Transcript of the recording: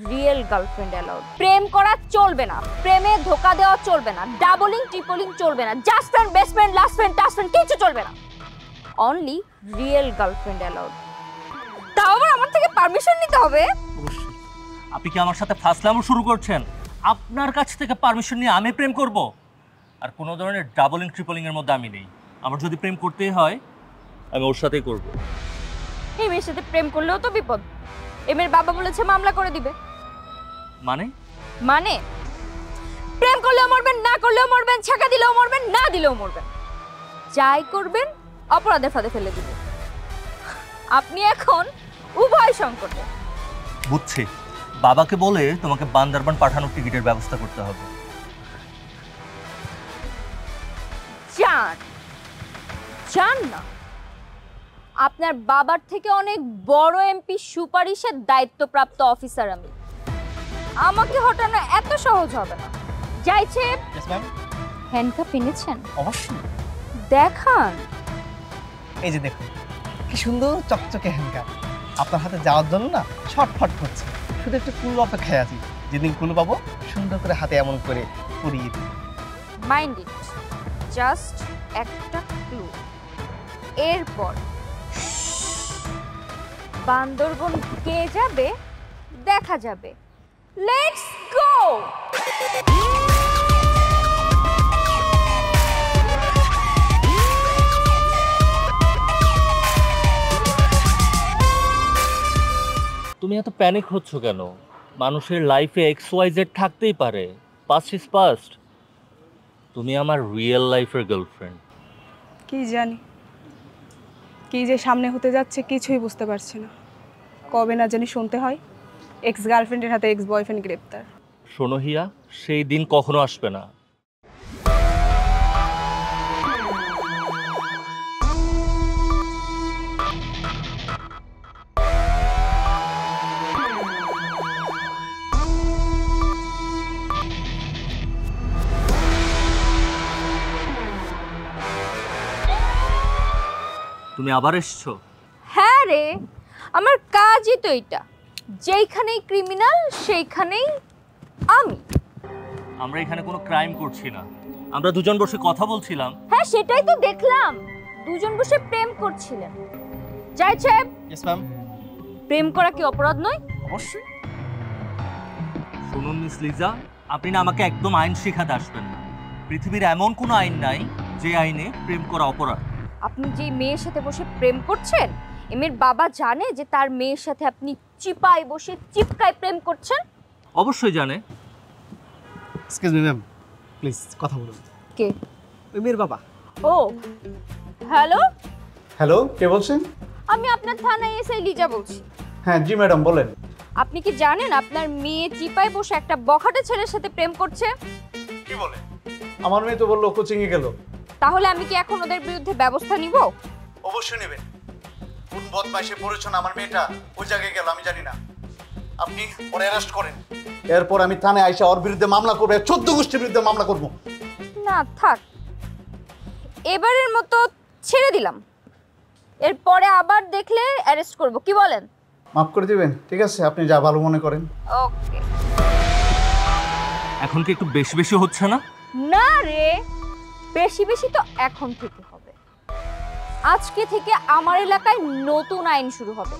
Real girlfriend allowed. প্রেম করা চলবে না, প্রেমে ধোকা দেওয়া চলবে না, ডাবলিং ট্রিপলিং চলবে না, just friend, best friend, last friend, trust friend কিছু চলবে না। Only real girlfriend allowed. তাও আবার আমার থেকে পারমিশন নিতে হবে? অবশ্যই। আপনি কি আমার সাথে ফাজলামো শুরু করছেন? আপনার কাছ থেকে পারমিশন নিয়ে আমি প্রেম করব? আর কোনো ধরনের ডাবলিং ট্রিপলিং এর মধ্যে আমি নেই। আমার যদি প্রেম করতেই হয় আমি ওর সাথেই করব। এই মেয়ের সাথে প্রেম করলেও তো বিপদ। এই মেয়ের বাবা বলেছে মামলা করে দিবে। মানে? মানে প্রেম করলেও মরবেন, না করলেও মরবেন, ছাকা দিলেও মরবেন, না দিলেও মরবেন, যাই করবেন অপরাধের ফাঁদে ফেলে দিবে। আপনি এখন উভয় সংকটে। বুঝছি। বাবাকে বলে তোমাকে বান্দরবান পাঠানোর টিকিটের ব্যবস্থা করতে হবে। যান যান না, আপনার বাবার থেকে অনেক বড় এমপি সুপারিশের দায়িত্বপ্রাপ্ত অফিসার আমি। আমাকে হটানো এত সহজ হবে না। যাইছে। Yes ma'am. হ্যান্ডকাপ এনেছেন? অবশ্যই। দেখান। এই যে দেখুন কি সুন্দর চকচকে হ্যান্ডকাপ, আপনার হাতে যাওয়ার জন্য না ছটফট করছে। শুধু একটু কুল অপেক্ষায় আছি, যেদিন কুল পাবো সুন্দর করে হাতে এমন করে পরিয়ে দিই। মাইন্ড ইট, জাস্ট একটা ক্লু। এরপর বান্দরবন কে যাবে দেখা যাবে। Let's go. তুমি এত প্যানিক হচ্ছ কেন? মানুষের লাইফে XYZ থাকতেই পারে, পাস্ট ইজ পাস্ট। তুমি আমার রিয়েল লাইফের গার্লফ্রেন্ড। কি জানি কি যে সামনে হতে যাচ্ছে কিছুই বুঝতে পারছি না। কবে না জানি শুনতে হয় এক্স গার্লফ্রেন্ডের হাতে এক্স বয়ফ্রেন্ড গ্রেপ্তার। শোনো হিয়া, সেই দিন কখনো আসবে না। তুমি আবার এসছো? হ্যাঁ রে, আমার কাজই তো এটা। যেইখানেই ক্রিমিনাল সেইখানেই আমি। আমরা এখানে কোনো ক্রাইম করছি না, আমরা দুজন বসে কথা বলছিলাম। হ্যাঁ সেটাই তো দেখলাম, দুজন বসে প্রেম করছিলেন। যাইছে। Yes ma'am. প্রেম করা কি অপরাধ নয়? অবশ্যই। শুনুন মিস লিজা, আপনি না আমাকে একদম আইন শেখাতে আসবেন না। পৃথিবীর এমন কোনো আইন নাই যে আইনে প্রেম করা অপরাধ। আপনি যে মেয়ের সাথে বসে প্রেম করছেন, এমের বাবা জানে যে তার মেয়ের সাথে আপনি চিপায় বসে চিপকায় প্রেম করছেন? অবশ্যই জানে। এক্সকিউজ মি ম্যাম, প্লিজ কথা বলুন। কে? ওই মেয়ের বাবা। ও হ্যালো, হ্যালো, কে বলছেন? আমি আপনার থানায় এসআই লিজা বলছি। হ্যাঁ জি ম্যাডাম, বলেন। আপনি কি জানেন আপনার মেয়ে চিপায় বসে একটা বখাটে ছেলের সাথে প্রেম করছে? কি বলে? আমার মেয়ে তো বললো কোচিংয়ে গেল। তাহলে আমি কি এখন ওদের বিরুদ্ধে ব্যবস্থা নিব? অবশ্যই নেবেন। কোন বদমাইশে পড়েছেন আমার মেয়েটা ওই জায়গায় গেল আমি জানি না। আপনি ওরে অ্যারেস্ট করেন, এরপর আমি থানায় আইসা ওর বিরুদ্ধে মামলা করবো, 14 গোষ্ঠীর বিরুদ্ধে মামলা করবো। না থাক, এবারের মতো ছেড়ে দিলাম, এরপরে আবার দেখলে অ্যারেস্ট করব। কি বলেন? মাফ করে দিবেন? ঠিক আছে, আপনি যা ভালো মনে করেন। ওকে। এখন কি একটু বেশি বেশি হচ্ছে না? না রে, বেশি বেশি তো এখন থেকে হবে। আজকে থেকে আমার এলাকায় নতুন আইন শুরু হবে।